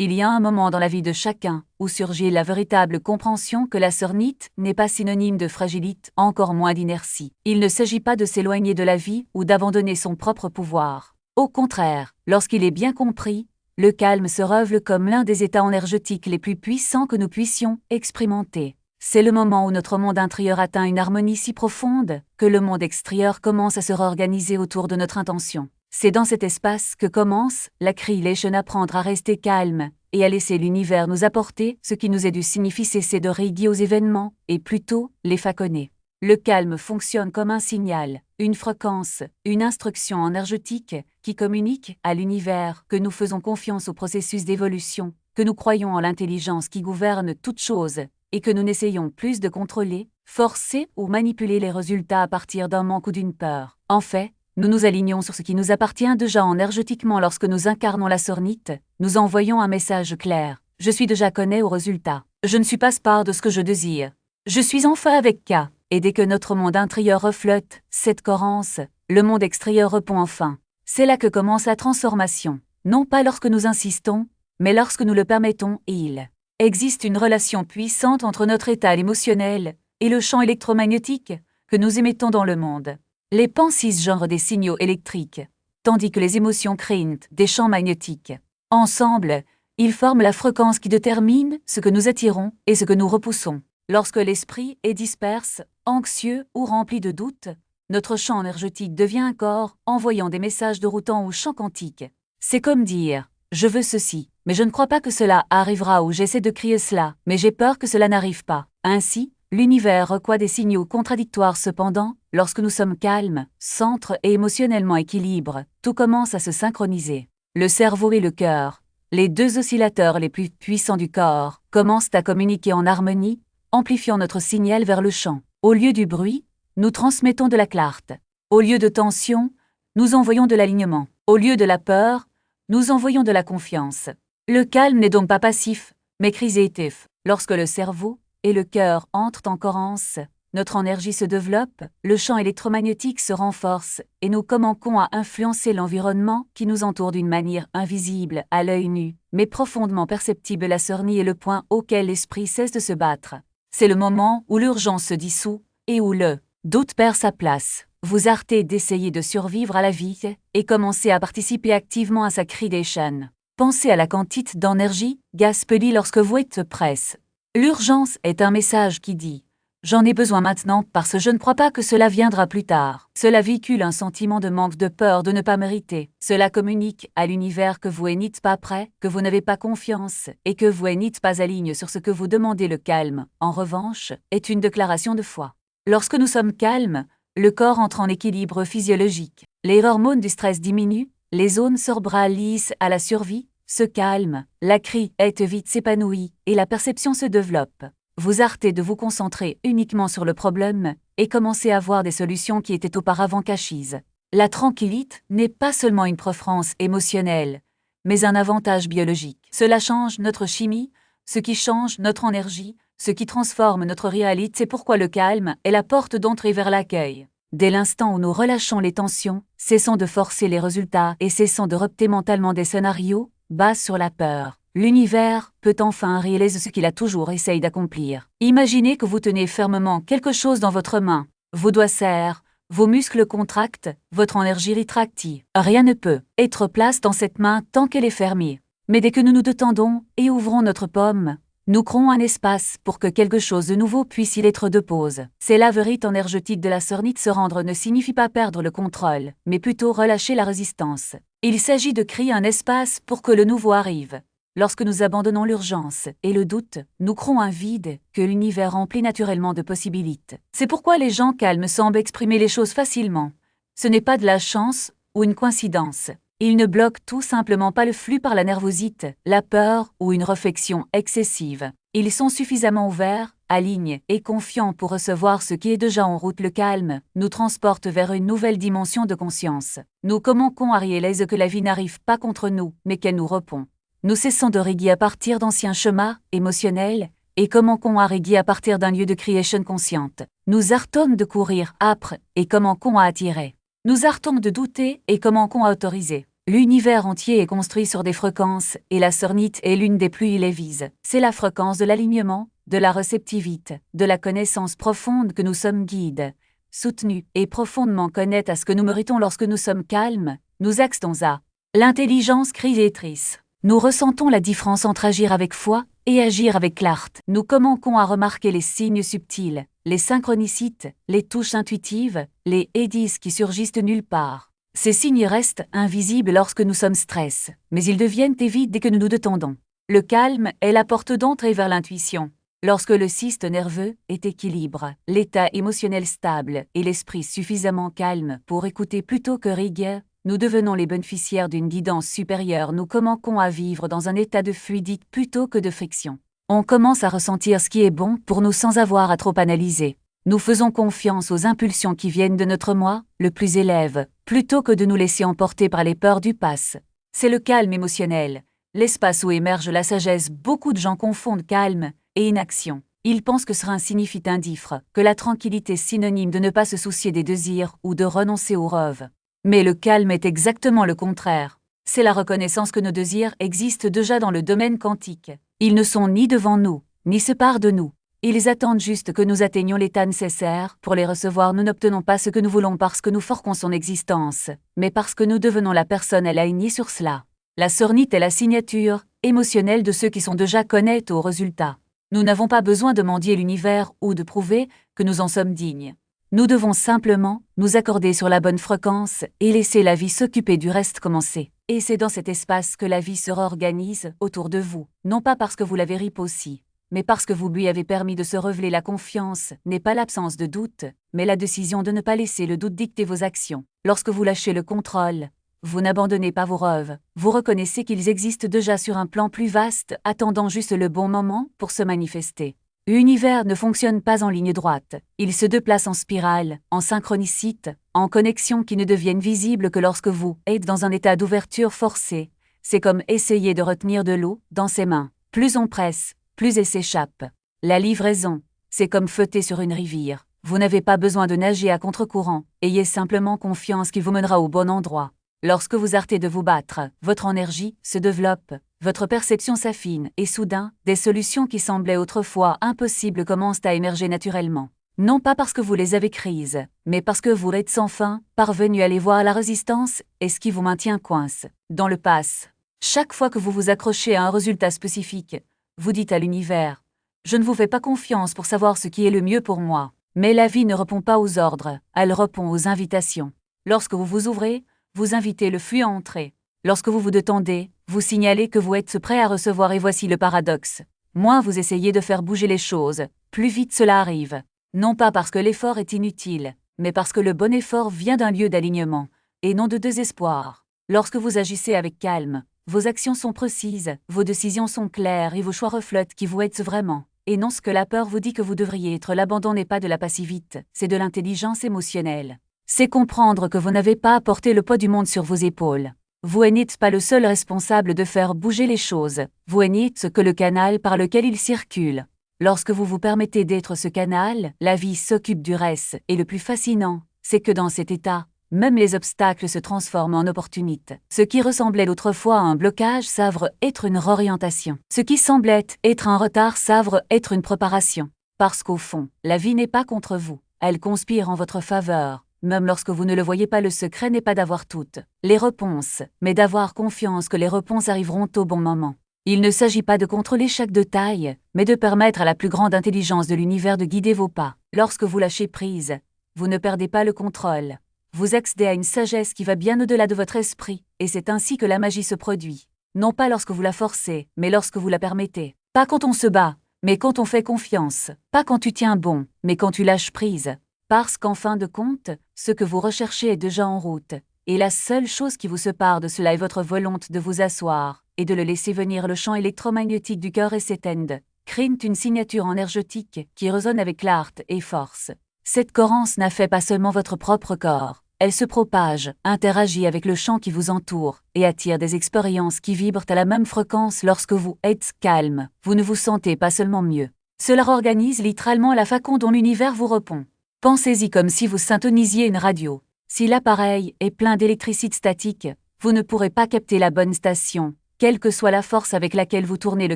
Il y a un moment dans la vie de chacun où surgit la véritable compréhension que la sornite n'est pas synonyme de fragilité, encore moins d'inertie. Il ne s'agit pas de s'éloigner de la vie ou d'abandonner son propre pouvoir. Au contraire, lorsqu'il est bien compris, le calme se révèle comme l'un des états énergétiques les plus puissants que nous puissions expérimenter. C'est le moment où notre monde intérieur atteint une harmonie si profonde que le monde extérieur commence à se réorganiser autour de notre intention. C'est dans cet espace que commence la création, apprendre à rester calme et à laisser l'univers nous apporter ce qui nous est dû, signifie cesser de réagir aux événements et plutôt les faconner. Le calme fonctionne comme un signal, une fréquence, une instruction énergétique qui communique à l'univers que nous faisons confiance au processus d'évolution, que nous croyons en l'intelligence qui gouverne toute chose et que nous n'essayons plus de contrôler, forcer ou manipuler les résultats à partir d'un manque ou d'une peur. En fait, nous nous alignons sur ce qui nous appartient déjà énergétiquement. Lorsque nous incarnons la sornite, nous envoyons un message clair. Je suis déjà connecté au résultat. Je ne suis pas part de ce que je désire. Je suis enfin avec K. Et dès que notre monde intérieur reflète cette cohérence, le monde extérieur répond enfin. C'est là que commence la transformation. Non pas lorsque nous insistons, mais lorsque nous le permettons. Et il existe une relation puissante entre notre état émotionnel et le champ électromagnétique que nous émettons dans le monde. Les pensées génèrent des signaux électriques, tandis que les émotions créent des champs magnétiques. Ensemble, ils forment la fréquence qui détermine ce que nous attirons et ce que nous repoussons. Lorsque l'esprit est disperse, anxieux ou rempli de doutes, notre champ énergétique devient un corps envoyant des messages de routant au champ quantique. C'est comme dire « je veux ceci, mais je ne crois pas que cela arrivera » ou « j'essaie de crier cela, mais j'ai peur que cela n'arrive pas ». Ainsi, l'univers reçoit des signaux contradictoires. Cependant, lorsque nous sommes calmes, centres et émotionnellement équilibrés, tout commence à se synchroniser. Le cerveau et le cœur, les deux oscillateurs les plus puissants du corps, commencent à communiquer en harmonie, amplifiant notre signal vers le champ. Au lieu du bruit, nous transmettons de la clarté. Au lieu de tension, nous envoyons de l'alignement. Au lieu de la peur, nous envoyons de la confiance. Le calme n'est donc pas passif, mais créatif. Lorsque le cerveau et le cœur entrent en cohérence, notre énergie se développe, le champ électromagnétique se renforce et nous commençons à influencer l'environnement qui nous entoure d'une manière invisible à l'œil nu, mais profondément perceptible. La sornie est le point auquel l'esprit cesse de se battre. C'est le moment où l'urgence se dissout et où le doute perd sa place. Vous arrêtez d'essayer de survivre à la vie et commencez à participer activement à sa création. Pensez à la quantité d'énergie gaspillée lorsque vous êtes presse. L'urgence est un message qui dit « J'en ai besoin maintenant parce que je ne crois pas que cela viendra plus tard ». Cela véhicule un sentiment de manque, de peur de ne pas mériter. Cela communique à l'univers que vous n'êtes pas prêt, que vous n'avez pas confiance et que vous n'êtes pas aligné sur ce que vous demandez. Le calme, en revanche, est une déclaration de foi. Lorsque nous sommes calmes, le corps entre en équilibre physiologique. Les hormones du stress diminuent, les zones cérébrales liées à la survie se calment, la créativité vite s'épanouit et la perception se développe. Vous arrêtez de vous concentrer uniquement sur le problème et commencez à voir des solutions qui étaient auparavant cachées. La tranquillité n'est pas seulement une préférence émotionnelle, mais un avantage biologique. Cela change notre chimie, ce qui change notre énergie, ce qui transforme notre réalité. C'est pourquoi le calme est la porte d'entrée vers l'accueil. Dès l'instant où nous relâchons les tensions, cessons de forcer les résultats et cessons de repter mentalement des scénarios basés sur la peur. L'univers peut enfin réaliser ce qu'il a toujours essayé d'accomplir. Imaginez que vous tenez fermement quelque chose dans votre main. Vos doigts serrent, vos muscles contractent, votre énergie rétractive. Rien ne peut être place dans cette main tant qu'elle est fermée. Mais dès que nous nous détendons et ouvrons notre paume, nous créons un espace pour que quelque chose de nouveau puisse y être déposé. C'est la vérité énergétique de la sornite. Se rendre ne signifie pas perdre le contrôle, mais plutôt relâcher la résistance. Il s'agit de créer un espace pour que le nouveau arrive. Lorsque nous abandonnons l'urgence et le doute, nous créons un vide que l'univers remplit naturellement de possibilités. C'est pourquoi les gens calmes semblent exprimer les choses facilement. Ce n'est pas de la chance ou une coïncidence. Ils ne bloquent tout simplement pas le flux par la nervosité, la peur ou une réflexion excessive. Ils sont suffisamment ouverts, alignés et confiants pour recevoir ce qui est déjà en route. Le calme nous transporte vers une nouvelle dimension de conscience. Nous commençons à réaliser que la vie n'arrive pas contre nous, mais qu'elle nous répond. Nous cessons de régler à partir d'anciens schémas émotionnels et commençons à régler à partir d'un lieu de création consciente. Nous arrêtons de courir après et commençons à attirer. Nous arrêtons de douter et commençons à autoriser. L'univers entier est construit sur des fréquences, et la sœurnite est l'une des plus élevées. C'est la fréquence de l'alignement, de la réceptivité, de la connaissance profonde que nous sommes guides, soutenus et profondément connaître à ce que nous méritons lorsque nous sommes calmes, nous accédons à l'intelligence créatrice. Nous ressentons la différence entre agir avec foi et agir avec clarté. Nous commençons à remarquer les signes subtils, les synchronicités, les touches intuitives, les indices qui surgissent de nulle part. Ces signes restent invisibles lorsque nous sommes stressés, mais ils deviennent évidents dès que nous nous détendons. Le calme est la porte d'entrée vers l'intuition. Lorsque le système nerveux est équilibré, l'état émotionnel stable et l'esprit suffisamment calme pour écouter plutôt que rigueur, nous devenons les bénéficiaires d'une guidance supérieure. Nous commençons à vivre dans un état de fluidité plutôt que de friction. On commence à ressentir ce qui est bon pour nous sans avoir à trop analyser. Nous faisons confiance aux impulsions qui viennent de notre moi, le plus élève, plutôt que de nous laisser emporter par les peurs du passé. C'est le calme émotionnel, l'espace où émerge la sagesse. Beaucoup de gens confondent calme et inaction. Ils pensent que cela signifie indiffre, que la tranquillité est synonyme de ne pas se soucier des désirs ou de renoncer aux rêves. Mais le calme est exactement le contraire. C'est la reconnaissance que nos désirs existent déjà dans le domaine quantique. Ils ne sont ni devant nous, ni séparent de nous. Ils attendent juste que nous atteignions l'état nécessaire pour les recevoir. Nous n'obtenons pas ce que nous voulons parce que nous forçons son existence, mais parce que nous devenons la personne alignée sur cela. La sœurnite est la signature émotionnelle de ceux qui sont déjà connectés au résultat. Nous n'avons pas besoin de mendier l'univers ou de prouver que nous en sommes dignes. Nous devons simplement nous accorder sur la bonne fréquence et laisser la vie s'occuper du reste commencer. Et c'est dans cet espace que la vie se réorganise autour de vous, non pas parce que vous l'avez ripossi, mais parce que vous lui avez permis de se révéler. La confiance n'est pas l'absence de doute, mais la décision de ne pas laisser le doute dicter vos actions. Lorsque vous lâchez le contrôle, vous n'abandonnez pas vos rêves, vous reconnaissez qu'ils existent déjà sur un plan plus vaste, attendant juste le bon moment pour se manifester. L'univers ne fonctionne pas en ligne droite, il se déplace en spirale, en synchronicité, en connexions qui ne deviennent visibles que lorsque vous êtes dans un état d'ouverture forcée. C'est comme essayer de retenir de l'eau dans ses mains. Plus on presse, plus elle s'échappe. La livraison, c'est comme flotter sur une rivière. Vous n'avez pas besoin de nager à contre-courant, ayez simplement confiance qu'il vous mènera au bon endroit. Lorsque vous arrêtez de vous battre, votre énergie se développe, votre perception s'affine, et soudain, des solutions qui semblaient autrefois impossibles commencent à émerger naturellement. Non pas parce que vous les avez crises, mais parce que vous êtes sans fin parvenu à les voir. La résistance est ce qui vous maintient coince dans le passé. Chaque fois que vous vous accrochez à un résultat spécifique, vous dites à l'univers « Je ne vous fais pas confiance pour savoir ce qui est le mieux pour moi ». Mais la vie ne répond pas aux ordres, elle répond aux invitations. Lorsque vous vous ouvrez, vous invitez le flux à entrer. Lorsque vous vous détendez, vous signalez que vous êtes prêt à recevoir. Et voici le paradoxe. Moins vous essayez de faire bouger les choses, plus vite cela arrive. Non pas parce que l'effort est inutile, mais parce que le bon effort vient d'un lieu d'alignement, et non de désespoir. Lorsque vous agissez avec calme, vos actions sont précises, vos décisions sont claires et vos choix reflètent qui vous êtes vraiment. Et non ce que la peur vous dit que vous devriez être. L'abandon n'est pas de la passivité, c'est de l'intelligence émotionnelle. C'est comprendre que vous n'avez pas à porter le poids du monde sur vos épaules. Vous n'êtes pas le seul responsable de faire bouger les choses, vous n'êtes que le canal par lequel ils circulent. Lorsque vous vous permettez d'être ce canal, la vie s'occupe du reste, et le plus fascinant, c'est que dans cet état, même les obstacles se transforment en opportunités. Ce qui ressemblait autrefois à un blocage s'avère être une réorientation. Ce qui semblait être un retard s'avère être une préparation. Parce qu'au fond, la vie n'est pas contre vous, elle conspire en votre faveur. Même lorsque vous ne le voyez pas, le secret n'est pas d'avoir toutes les réponses, mais d'avoir confiance que les réponses arriveront au bon moment. Il ne s'agit pas de contrôler chaque détail, mais de permettre à la plus grande intelligence de l'univers de guider vos pas. Lorsque vous lâchez prise, vous ne perdez pas le contrôle. Vous accédez à une sagesse qui va bien au-delà de votre esprit, et c'est ainsi que la magie se produit. Non pas lorsque vous la forcez, mais lorsque vous la permettez. Pas quand on se bat, mais quand on fait confiance. Pas quand tu tiens bon, mais quand tu lâches prise. Parce qu'en fin de compte, ce que vous recherchez est déjà en route, et la seule chose qui vous sépare de cela est votre volonté de vous asseoir, et de le laisser venir. Le champ électromagnétique du cœur et s'éteindre, crée une signature énergétique qui résonne avec clarté et force. Cette cohérence n'affecte pas seulement votre propre corps, elle se propage, interagit avec le champ qui vous entoure, et attire des expériences qui vibrent à la même fréquence. Lorsque vous êtes calme, vous ne vous sentez pas seulement mieux. Cela organise littéralement la façon dont l'univers vous répond. Pensez-y comme si vous syntonisiez une radio. Si l'appareil est plein d'électricité statique, Vous ne pourrez pas capter la bonne station, quelle que soit la force avec laquelle vous tournez le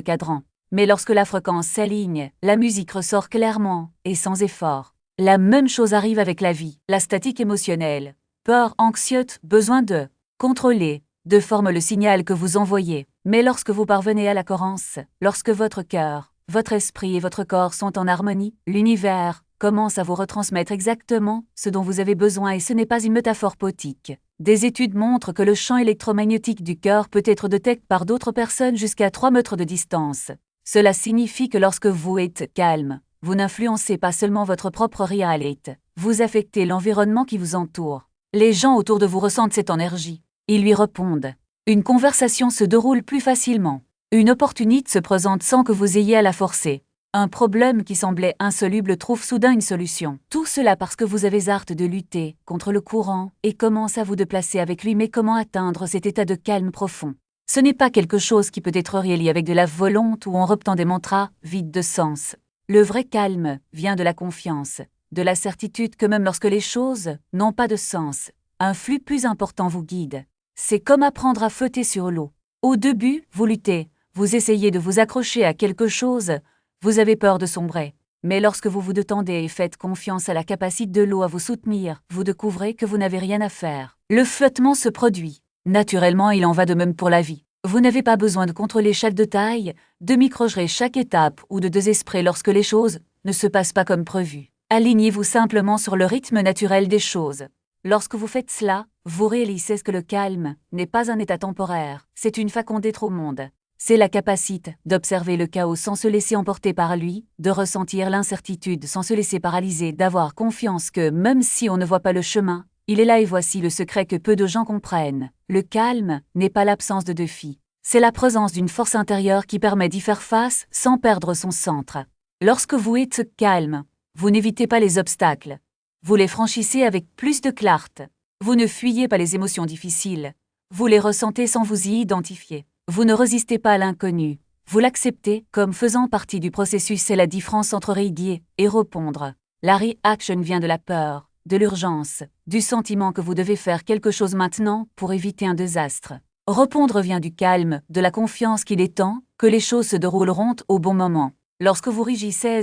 cadran. Mais lorsque la fréquence s'aligne, la musique ressort clairement et sans effort. La même chose arrive avec la vie, la statique émotionnelle. Peur, anxieuse, besoin de contrôler, de forme le signal que vous envoyez. Mais lorsque vous parvenez à la cohérence, lorsque votre cœur, votre esprit et votre corps sont en harmonie, l'univers commence à vous retransmettre exactement ce dont vous avez besoin et ce n'est pas une métaphore poétique. Des études montrent que le champ électromagnétique du cœur peut être détecté par d'autres personnes jusqu'à 3 mètres de distance. Cela signifie que lorsque vous êtes calme, vous n'influencez pas seulement votre propre réalité, vous affectez l'environnement qui vous entoure. Les gens autour de vous ressentent cette énergie. Ils lui répondent. Une conversation se déroule plus facilement. Une opportunité se présente sans que vous ayez à la forcer. Un problème qui semblait insoluble trouve soudain une solution. Tout cela parce que vous avez hâte de lutter contre le courant et commence à vous déplacer avec lui. Mais comment atteindre cet état de calme profond? Ce n'est pas quelque chose qui peut être relié avec de la volonté ou en repetant des mantras vides de sens. Le vrai calme vient de la confiance, de la certitude que même lorsque les choses n'ont pas de sens, un flux plus important vous guide. C'est comme apprendre à flotter sur l'eau. Au début, vous luttez, vous essayez de vous accrocher à quelque chose, vous avez peur de sombrer. Mais lorsque vous vous détendez et faites confiance à la capacité de l'eau à vous soutenir, vous découvrez que vous n'avez rien à faire. Le flottement se produit. Naturellement, il en va de même pour la vie. Vous n'avez pas besoin de contrôler chaque détail, de micro-gérer chaque étape ou de désespérer lorsque les choses ne se passent pas comme prévu. Alignez-vous simplement sur le rythme naturel des choses. Lorsque vous faites cela, vous réalisez que le calme n'est pas un état temporaire, c'est une façon d'être au monde. C'est la capacité d'observer le chaos sans se laisser emporter par lui, de ressentir l'incertitude sans se laisser paralyser, d'avoir confiance que même si on ne voit pas le chemin, il est là et voici le secret que peu de gens comprennent. Le calme n'est pas l'absence de défi, c'est la présence d'une force intérieure qui permet d'y faire face sans perdre son centre. Lorsque vous êtes calme, vous n'évitez pas les obstacles. Vous les franchissez avec plus de clarté. Vous ne fuyez pas les émotions difficiles. Vous les ressentez sans vous y identifier. Vous ne résistez pas à l'inconnu. Vous l'acceptez comme faisant partie du processus. C'est la différence entre réidier et répondre. La réaction vient de la peur, de l'urgence, du sentiment que vous devez faire quelque chose maintenant pour éviter un désastre. Répondre vient du calme, de la confiance qu'il est temps que les choses se dérouleront au bon moment. Lorsque vous régissez,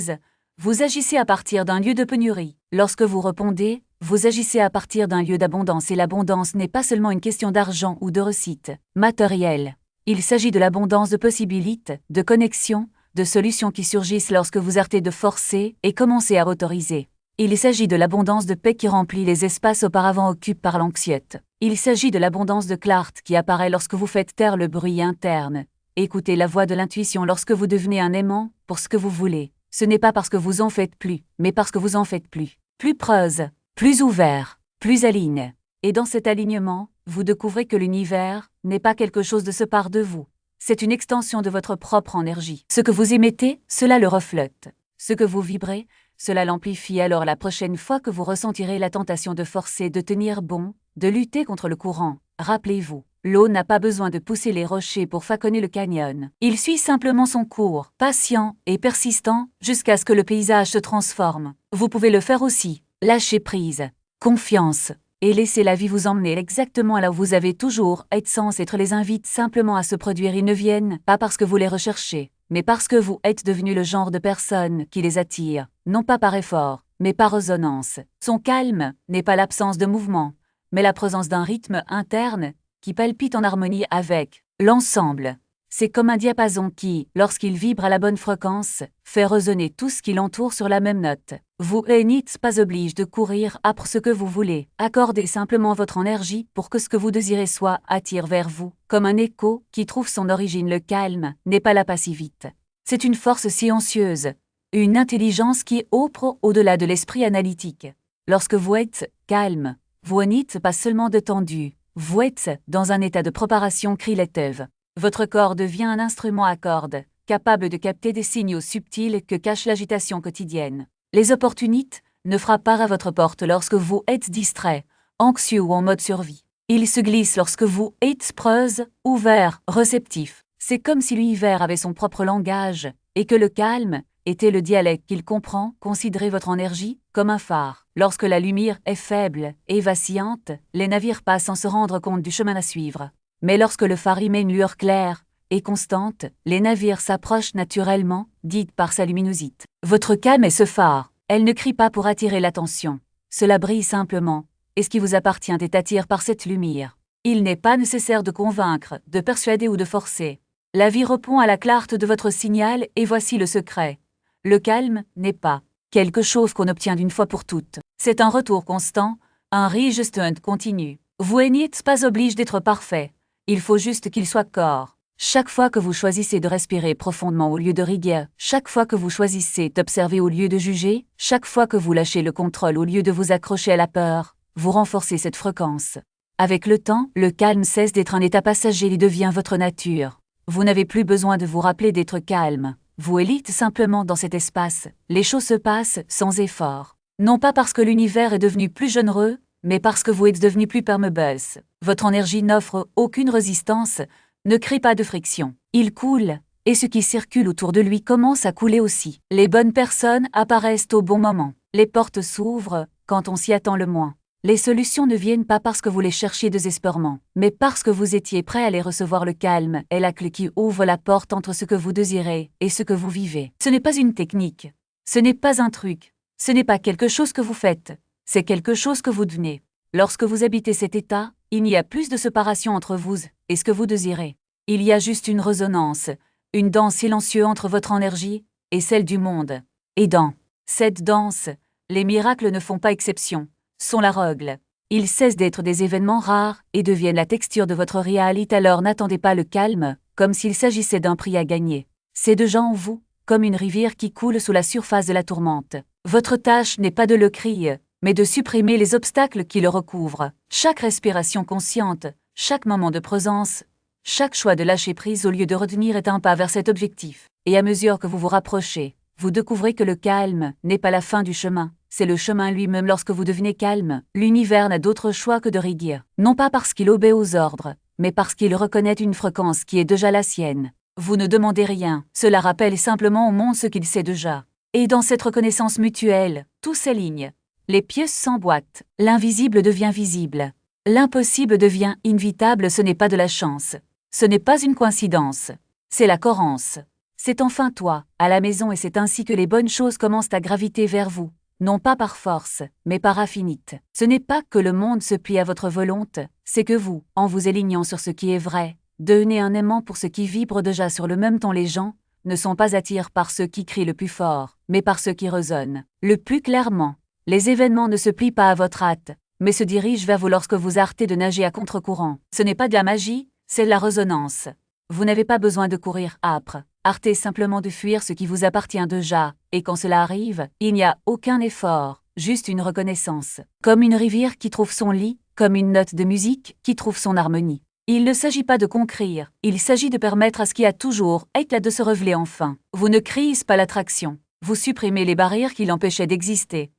vous agissez à partir d'un lieu de pénurie. Lorsque vous répondez, vous agissez à partir d'un lieu d'abondance et l'abondance n'est pas seulement une question d'argent ou de réussite matérielle. Il s'agit de l'abondance de possibilités, de connexions, de solutions qui surgissent lorsque vous arrêtez de forcer et commencez à autoriser. Il s'agit de l'abondance de paix qui remplit les espaces auparavant occupés par l'anxiété. Il s'agit de l'abondance de clarté qui apparaît lorsque vous faites taire le bruit interne. Écoutez la voix de l'intuition lorsque vous devenez un aimant pour ce que vous voulez. Ce n'est pas parce que vous en faites plus, mais parce que vous en faites plus. Plus preuse, plus ouvert, plus aligné. Et dans cet alignement, vous découvrez que l'univers n'est pas quelque chose de ce part de vous. C'est une extension de votre propre énergie. Ce que vous émettez, cela le reflète. Ce que vous vibrez, cela l'amplifie. Alors la prochaine fois que vous ressentirez la tentation de forcer, de tenir bon, de lutter contre le courant, rappelez-vous, l'eau n'a pas besoin de pousser les rochers pour façonner le canyon. Il suit simplement son cours, patient et persistant, jusqu'à ce que le paysage se transforme. Vous pouvez le faire aussi. Lâchez prise, confiance, et laissez la vie vous emmener exactement là où vous avez toujours été sans être. Les invite simplement à se produire. Ils ne viennent pas parce que vous les recherchez, mais parce que vous êtes devenu le genre de personne qui les attire, non pas par effort, mais par résonance. Son calme n'est pas l'absence de mouvement, mais la présence d'un rythme interne qui palpite en harmonie avec l'ensemble. C'est comme un diapason qui, lorsqu'il vibre à la bonne fréquence, fait résonner tout ce qui l'entoure sur la même note. Vous n'êtes pas obligé de courir après ce que vous voulez. Accordez simplement votre énergie pour que ce que vous désirez soit attire vers vous, comme un écho qui trouve son origine. Le calme n'est pas la passivité. C'est une force silencieuse, une intelligence qui opère au-delà de l'esprit analytique. Lorsque vous êtes calme, vous n'êtes pas seulement détendu, vous êtes dans un état de préparation créative. Votre corps devient un instrument à cordes, capable de capter des signaux subtils que cache l'agitation quotidienne. Les opportunités ne frappent pas à votre porte lorsque vous êtes distrait, anxieux ou en mode survie. Ils se glissent lorsque vous êtes preuse, ouvert, réceptif. C'est comme si l'univers avait son propre langage, et que le calme était le dialecte qu'il comprend, considérez votre énergie comme un phare. Lorsque la lumière est faible et vacillante, les navires passent sans se rendre compte du chemin à suivre. Mais lorsque le phare y met une lueur claire et constante, les navires s'approchent naturellement, guidés par sa luminosité. Votre calme est ce phare. Elle ne crie pas pour attirer l'attention. Cela brille simplement, et ce qui vous appartient est attiré par cette lumière. Il n'est pas nécessaire de convaincre, de persuader ou de forcer. La vie répond à la clarté de votre signal et voici le secret. Le calme n'est pas quelque chose qu'on obtient d'une fois pour toutes. C'est un retour constant, un reajustement continu. Vous n'êtes pas obligé d'être parfait. Il faut juste qu'il soit corps. Chaque fois que vous choisissez de respirer profondément au lieu de rigueur, chaque fois que vous choisissez d'observer au lieu de juger, chaque fois que vous lâchez le contrôle au lieu de vous accrocher à la peur, vous renforcez cette fréquence. Avec le temps, le calme cesse d'être un état passager et devient votre nature. Vous n'avez plus besoin de vous rappeler d'être calme. Vous êtes simplement dans cet espace. Les choses se passent sans effort. Non pas parce que l'univers est devenu plus généreux, mais parce que vous êtes devenu plus perméable. Votre énergie n'offre aucune résistance, ne crée pas de friction. Il coule, et ce qui circule autour de lui commence à couler aussi. Les bonnes personnes apparaissent au bon moment. Les portes s'ouvrent quand on s'y attend le moins. Les solutions ne viennent pas parce que vous les cherchiez désespérément, mais parce que vous étiez prêt à les recevoir. Le calme est la clé qui ouvre la porte entre ce que vous désirez et ce que vous vivez. Ce n'est pas une technique. Ce n'est pas un truc. Ce n'est pas quelque chose que vous faites. C'est quelque chose que vous devenez. Lorsque vous habitez cet état, il n'y a plus de séparation entre vous et ce que vous désirez. Il y a juste une résonance, une danse silencieuse entre votre énergie et celle du monde. Et dans cette danse, les miracles ne font pas exception. Sont la règle. Ils cessent d'être des événements rares et deviennent la texture de votre réalité. Alors n'attendez pas le calme, comme s'il s'agissait d'un prix à gagner. C'est déjà en vous, comme une rivière qui coule sous la surface de la tourmente. Votre tâche n'est pas de le crier, mais de supprimer les obstacles qui le recouvrent. Chaque respiration consciente, chaque moment de présence, chaque choix de lâcher prise au lieu de retenir est un pas vers cet objectif. Et à mesure que vous vous rapprochez, vous découvrez que le calme n'est pas la fin du chemin. C'est le chemin lui-même. Lorsque vous devenez calme, l'univers n'a d'autre choix que de rigueur. Non pas parce qu'il obéit aux ordres, mais parce qu'il reconnaît une fréquence qui est déjà la sienne. Vous ne demandez rien, cela rappelle simplement au monde ce qu'il sait déjà. Et dans cette reconnaissance mutuelle, tout s'aligne. Les pièces s'emboîtent, l'invisible devient visible. L'impossible devient inévitable. Ce n'est pas de la chance. Ce n'est pas une coïncidence. C'est la cohérence. C'est enfin toi, à la maison, et c'est ainsi que les bonnes choses commencent à graviter vers vous. Non pas par force, mais par affinité. Ce n'est pas que le monde se plie à votre volonté, c'est que vous, en vous alignant sur ce qui est vrai, devenez un aimant pour ce qui vibre déjà sur le même temps. Les gens ne sont pas attirés par ceux qui crient le plus fort, mais par ceux qui résonnent le plus clairement. Les événements ne se plient pas à votre hâte, mais se dirigent vers vous lorsque vous arrêtez de nager à contre-courant. Ce n'est pas de la magie, c'est de la résonance. Vous n'avez pas besoin de courir âpre. Arrêtez simplement de fuir ce qui vous appartient déjà, et quand cela arrive, il n'y a aucun effort, juste une reconnaissance. Comme une rivière qui trouve son lit, comme une note de musique qui trouve son harmonie. Il ne s'agit pas de conquérir, il s'agit de permettre à ce qui a toujours éclat de se révéler enfin. Vous ne créez pas l'attraction, vous supprimez les barrières qui l'empêchaient d'exister.